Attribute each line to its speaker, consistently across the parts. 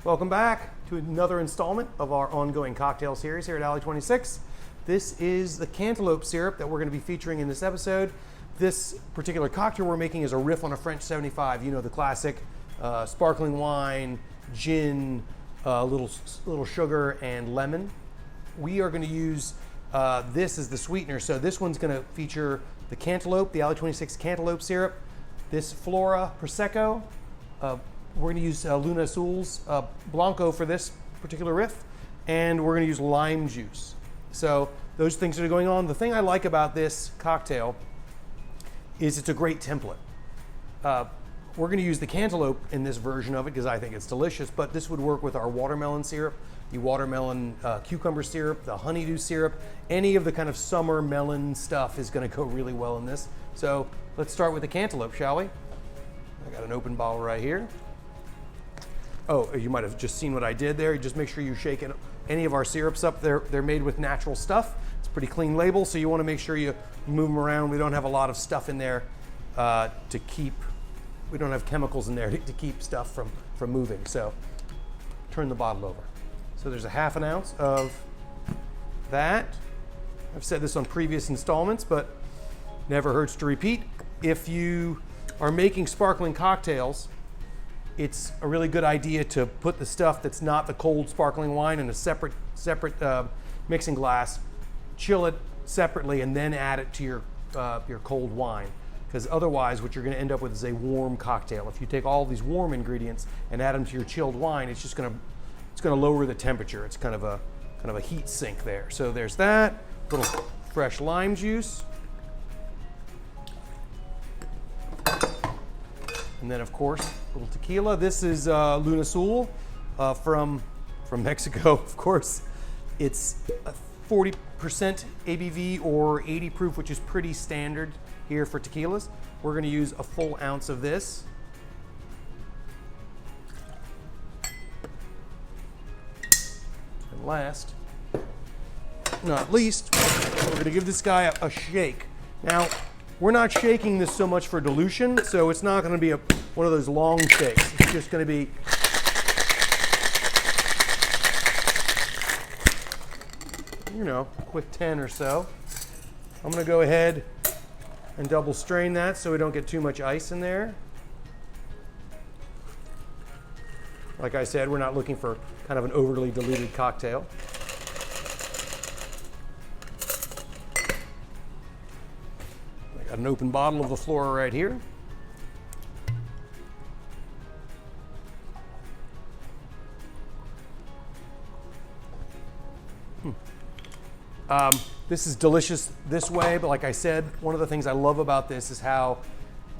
Speaker 1: Welcome back to another installment of our ongoing cocktail series here at Alley 26. This is the cantaloupe syrup that we're going to be featuring in this episode. This particular cocktail we're making is a riff on a French 75. You know, the classic sparkling wine, gin, little sugar, and lemon. We are going to use this as the sweetener. So this one's going to feature the cantaloupe, the Alley 26 Cantaloupe Syrup, this Flora Prosecco. We're going to use Lunazul Blanco for this particular riff, and we're going to use lime juice. So those things that are going on. The thing I like about this cocktail is it's a great template. We're going to use the cantaloupe in this version of it because I think it's delicious, but this would work with our watermelon syrup, the watermelon cucumber syrup, the honeydew syrup. Any of the kind of summer melon stuff is going to go really well in this. So let's start with the cantaloupe, shall we? I got an open bottle right here. Oh, you might have just seen what I did there. You just make sure you shake any of our syrups up. They're made with natural stuff. It's a pretty clean label, so you want to make sure you move them around. We don't have a lot of stuff in there we don't have chemicals in there to keep stuff from moving. So turn the bottle over. So there's a half an ounce of that. I've said this on previous installments, but never hurts to repeat. If you are making sparkling cocktails, it's a really good idea to put the stuff that's not the cold sparkling wine in a separate mixing glass, chill it separately, and then add it to your cold wine. Because otherwise, what you're going to end up with is a warm cocktail. If you take all these warm ingredients and add them to your chilled wine, it's just going to lower the temperature. It's kind of a heat sink there. So there's that. Little fresh lime juice. And then, of course, a little tequila. This is Lunazul from Mexico, of course. It's a 40% ABV or 80 proof, which is pretty standard here for tequilas. We're going to use a full ounce of this. And last, not least, we're going to give this guy a shake. Now, we're not shaking this so much for dilution, so it's not going to be one of those long shakes. It's just going to be a quick 10 or so. I'm going to go ahead and double strain that so we don't get too much ice in there. Like I said, we're not looking for kind of an overly diluted cocktail. Got an open bottle of the Flora right here. This is delicious this way, but like I said, one of the things I love about this is how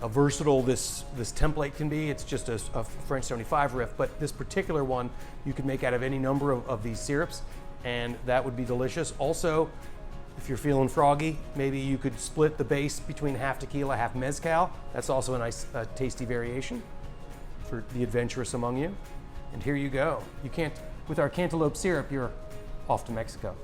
Speaker 1: versatile this template can be. It's just a French 75 riff, but this particular one you can make out of any number of these syrups, and that would be delicious. Also, if you're feeling froggy, maybe you could split the base between half tequila, half mezcal. That's also a nice, tasty variation for the adventurous among you. And here you go. With our cantaloupe syrup, you're off to Mexico.